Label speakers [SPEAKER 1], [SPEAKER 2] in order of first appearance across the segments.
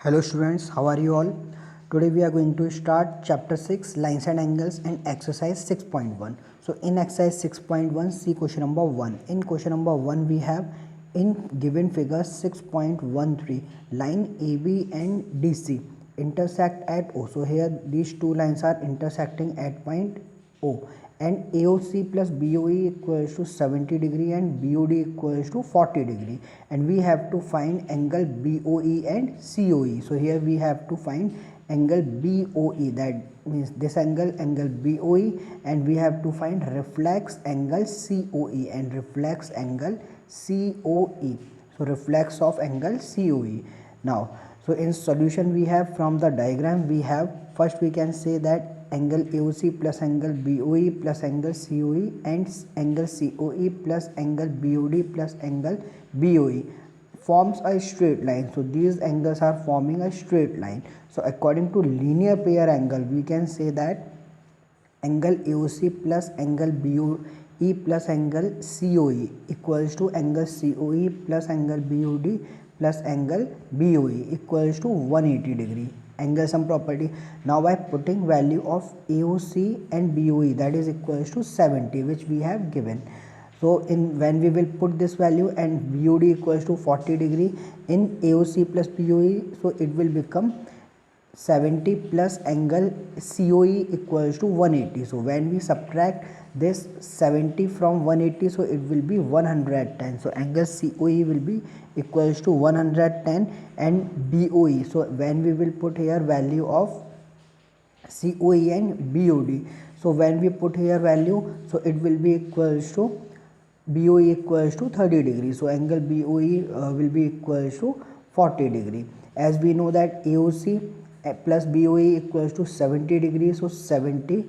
[SPEAKER 1] Hello students, how are you all? Today we are going to start chapter 6 lines and angles and exercise 6.1. So in exercise 6.1 see question number 1. In question number 1 we have in given figure 6.13 line AB and DC intersect at O. So here these two lines are intersecting at point O and AOC plus BOE equals to 70 degree and BOD equals to 40 degree, and we have to find angle BOE and COE. So here we have to find angle BOE, that means this angle BOE, and we have to find reflex angle COE and reflex angle COE. So reflex of angle COE. Now so in solution we have, from the diagram we have, first we can say that angle AOC plus angle BOE plus angle COE and angle COE plus angle BOD plus angle BOE forms a straight line. So these angles are forming a straight line. So according to linear pair angle we can say that angle AOC plus angle BOE plus angle COE equals to angle COE plus angle BOD plus angle BOE equals to 180 degree. Angle sum property. Now by putting value of AOC and BOE, that is equals to 70, which we have given. So in when we will put this value and BOD equals to 40 degree in AOC plus BOE, so it will become 70 plus angle COE equals to 180. So when we subtract this 70 from 180, so it will be 110. So angle COE will be equals to 110 and BOE. So when we will put here value of COE and BOD, so when we put here value, so it will be equals to BOE equals to 30 degree. So angle BOE will be equals to 40 degree. As we know that AOC plus BOE equals to 70 degrees, so 70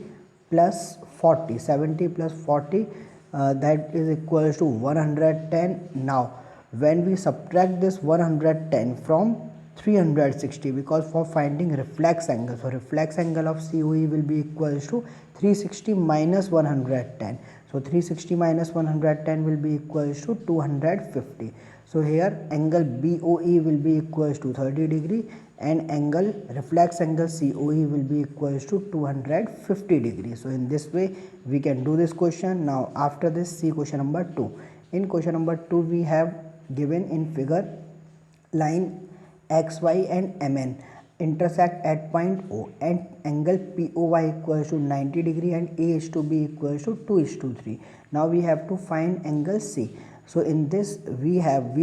[SPEAKER 1] plus 40, 70 plus 40 that is equals to 110. Now when we subtract this 110 from 360, because for finding reflex angle, so reflex angle of COE will be equals to 360 minus 110. So 360 minus 110 will be equals to 250. So here angle BOE will be equals to 30 degree and angle reflex angle COE will be equals to 250 degrees. So in this way we can do this question. Now after this, see question number 2. In question number 2 we have given in figure line XY and MN intersect at point O and angle POY equals to 90 degree and A is to be equals to 2:3. Now we have to find angle C. So in this we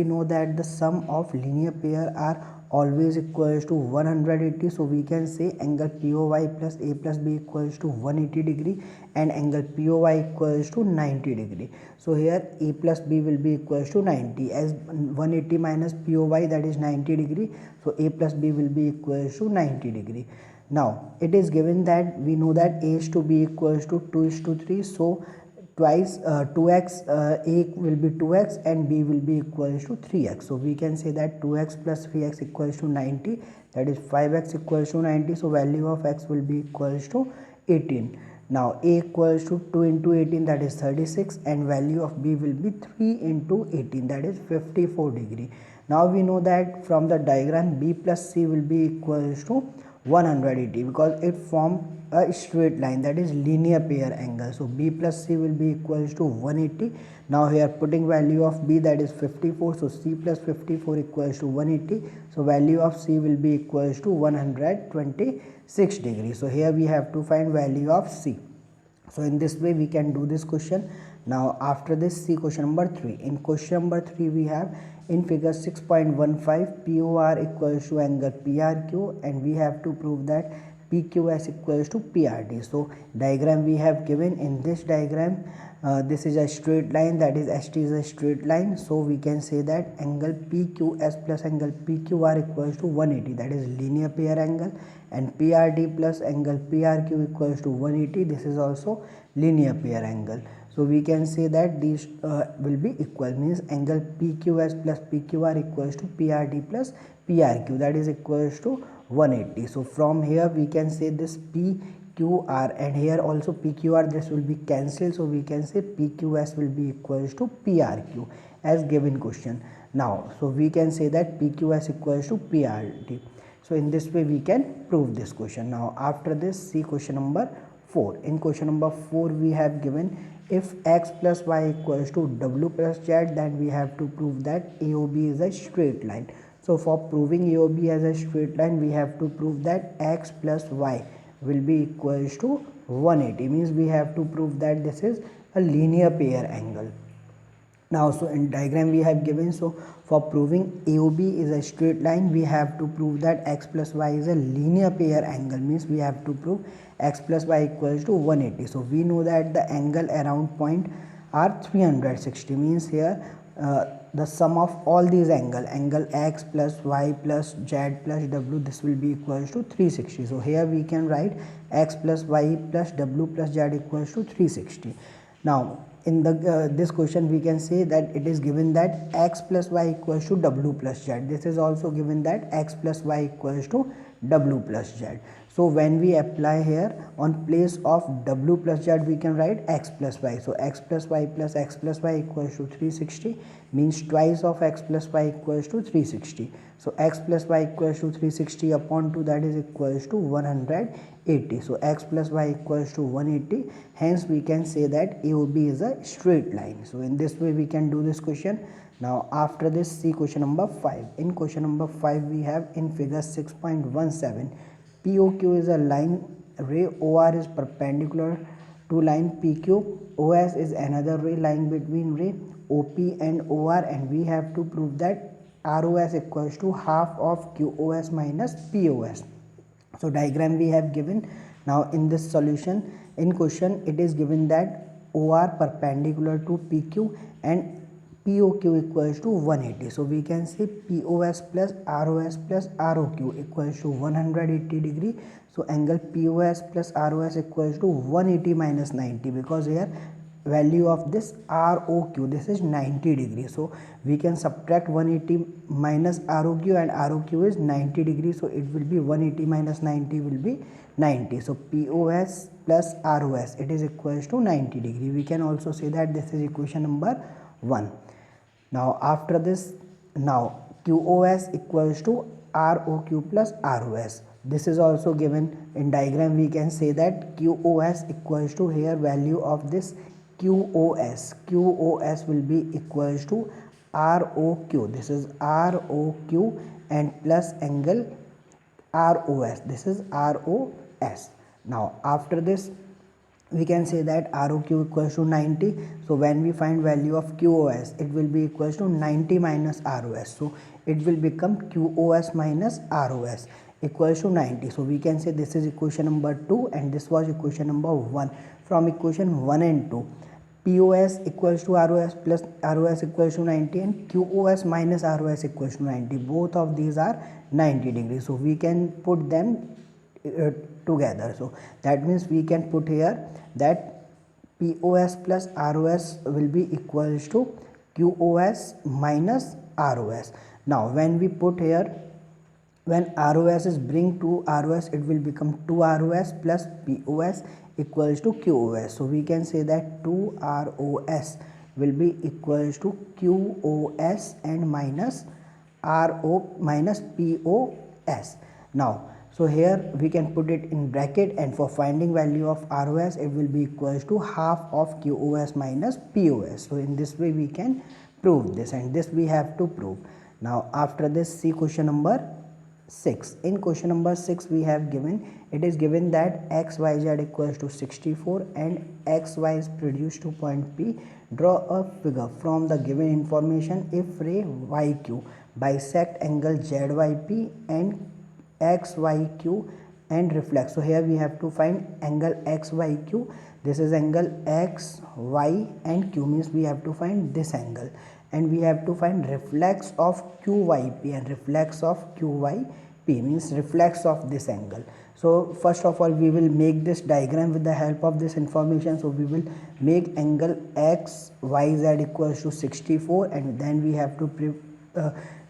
[SPEAKER 1] know that the sum of linear pair are always equals to 180. So we can say angle POY plus A plus B equals to 180 degree and angle POY equals to 90 degree. So here A plus B will be equals to 90, as 180 minus POY, that is 90 degree. So A plus B will be equals to 90 degree. Now it is given that we know that A is to be equals to 2:3. So twice 2x, A will be 2x and B will be equals to 3x. So we can say that 2x plus 3x equals to 90, that is 5x equals to 90. So value of x will be equals to 18. Now A equals to 2 into 18, that is 36, and value of B will be 3 into 18, that is 54 degree. Now we know that from the diagram B plus C will be equals to 180 because it forms a straight line, that is linear pair angle. So B plus C will be equals to 180. Now here putting value of B, that is 54. So C plus 54 equals to 180. So value of C will be equals to 126 degrees. So here we have to find value of C. So in this way we can do this question. Now after this, see question number 3. In question number 3 we have in figure 6.15 POR equals to angle PRQ and we have to prove that PQS equals to PRD. So diagram we have given. In this diagram this is a straight line, that is ST is a straight line. So we can say that angle PQS plus angle PQR equals to 180, that is linear pair angle, and PRD plus angle PRQ equals to 180, this is also linear pair angle. So we can say that these will be equal, means angle PQS plus PQR equals to PRD plus PRQ, that is equals to 180. So from here we can say this PQR and here also PQR, this will be cancelled. So we can say PQS will be equals to PRQ as given question. Now so we can say that PQS equals to PRD. So in this way we can prove this question. Now after this, see question number 4. In question number 4 we have given if x plus y equals to w plus z, then we have to prove that AOB is a straight line. So for proving AOB as a straight line, we have to prove that x plus y will be equals to 180. Means we have to prove that this is a linear pair angle. Now, so in diagram we have given, so for proving AOB is a straight line, we have to prove that x plus y is a linear pair angle. Means we have to prove x plus y equals to 180. So we know that the angle around point are 360. Means here the sum of all these angle x plus y plus z plus w, this will be equals to 360. So here we can write x plus y plus w plus z equals to 360. Now in the this question we can say that it is given that x plus y equals to w plus z. This is also given that x plus y equals to w plus z. So when we apply here, on place of w plus z we can write x plus y. So x plus y plus x plus y equals to 360, means twice of x plus y equals to 360. So x plus y equals to 360 upon 2, that is equals to 180. So x plus y equals to 180. Hence we can say that AOB is a straight line. So in this way we can do this question. Now after this, see question number 5. In question number 5 we have in figure 6.17, POQ is a line, ray OR is perpendicular to line PQ, OS is another ray lying between ray OP and OR, and we have to prove that ROS equals to half of QOS minus POS. So diagram we have given. Now in this solution, in question it is given that OR perpendicular to PQ and POQ equals to 180. So we can say POS plus ROS plus ROQ equals to 180 degree. So angle POS plus ROS equals to 180 minus 90, because here value of this ROQ, this is 90 degree. So we can subtract 180 minus ROQ, and ROQ is 90 degree. So it will be 180 minus 90 will be 90. So POS plus ROS, it is equals to 90 degree. We can also say that this is equation number 1. Now after this, now QOS equals to ROQ plus ROS. This is also given in diagram. We can say that QOS equals to, here value of this QOS will be equals to ROQ. This is ROQ and plus angle ROS. This is ROS. Now after this, we can say that ROQ equals to 90. So when we find value of QOS, it will be equals to 90 minus ROS. So it will become QOS minus ROS equals to 90. So we can say this is equation number 2 and this was equation number 1. From equation 1 and 2, POS equals to ROS plus ROS equals to 90 and QOS minus ROS equals to 90. Both of these are 90 degrees. So we can put them together. So that means we can put here that POS plus ROS will be equals to QOS minus ROS. Now when we put here, when ROS is bring to ROS, it will become 2 ROS plus POS equals to QOS. So we can say that 2 ROS will be equals to QOS and minus RO minus POS. Now so here we can put it in bracket, and for finding value of ROS, it will be equals to half of QOS minus POS. So in this way we can prove this, and this we have to prove. Now after this, see question number 6. In question number 6 we have given, it is given that XYZ equals to 64 and XY is produced to point P. Draw a figure from the given information if ray YQ bisect angle ZYP and XYQ and reflects. So here we have to find angle XYQ. This is angle X, Y and Q, means we have to find this angle, and we have to find reflex of QYP, and reflex of QYP means reflex of this angle. So first of all we will make this diagram with the help of this information. So we will make angle XYZ equals to 64, and then we have to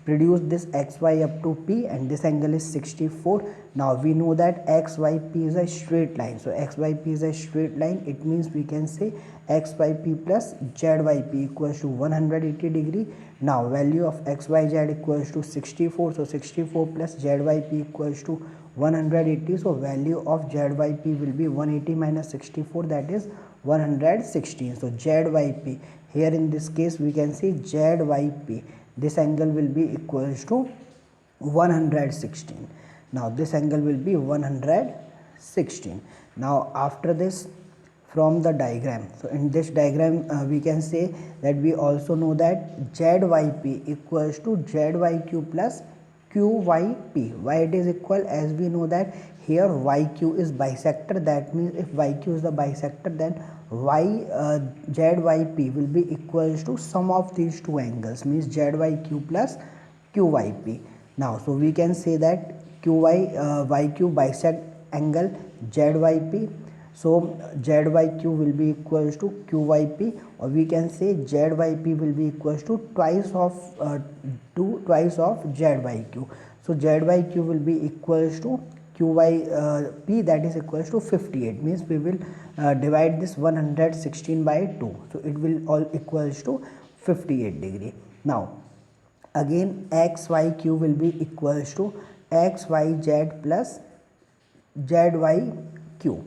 [SPEAKER 1] reduce this xy up to p, and this angle is 64. Now we know that xyp is a straight line, so xyp is a straight line. It means we can say xyp plus zyp equals to 180 degree. Now value of xyz equals to 64, so 64 plus zyp equals to 180. So value of zyp will be 180 minus 64, that is 116. So zyp, here in this case we can see zyp, this angle will be equals to 116. Now this angle will be 116. Now after this, from the diagram, so in this diagram we can say that we also know that zyp equals to zyq plus QYP. Why it is equal? As we know that here YQ is bisector, that means if YQ is the bisector, then ZYP will be equals to sum of these two angles, means ZYQ plus QYP. Now so we can say that YQ bisect angle ZYP, so ZYQ will be equals to QYP, or we can say ZYP will be equals to twice of ZYQ. So ZYQ will be equals to QYP, that is equals to 58, means we will divide this 116 by 2, so it will all equals to 58 degree. Now again XYQ will be equals to XYZ plus ZYQ.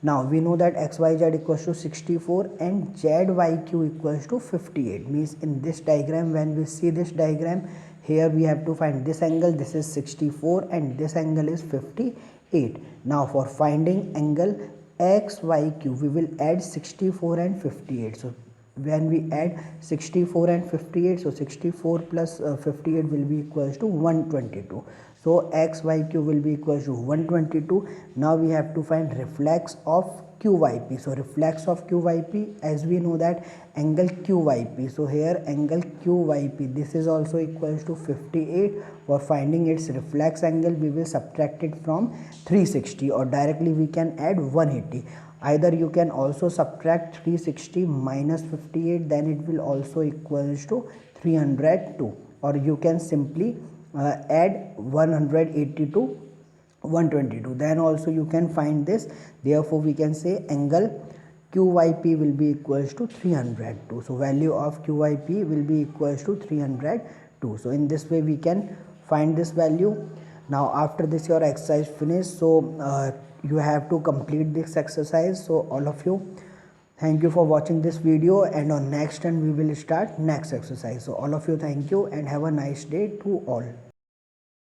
[SPEAKER 1] Now we know that XYZ equals to 64 and ZYQ equals to 58, means in this diagram, when we see this diagram, here we have to find this angle, this is 64 and this angle is 58. Now for finding angle XYQ, we will add 64 and 58. So when we add 64 and 58, so 64 plus 58 will be equals to 122. So XYQ will be equals to 122. Now we have to find reflex of QYP. So reflex of QYP, as we know that angle QYP. So here angle QYP, this is also equals to 58. For finding its reflex angle, we will subtract it from 360, or directly we can add 180. Either you can also subtract 360 minus 58, then it will also equals to 302, or you can simply add 180 to 122, then also you can find this. Therefore we can say angle QYP will be equals to 302. So value of QYP will be equals to 302. So in this way we can find this value. Now after this your exercise finished, so you have to complete this exercise. So all of you, thank you for watching this video, and on next time we will start next exercise. So all of you, thank you and have a nice day to all.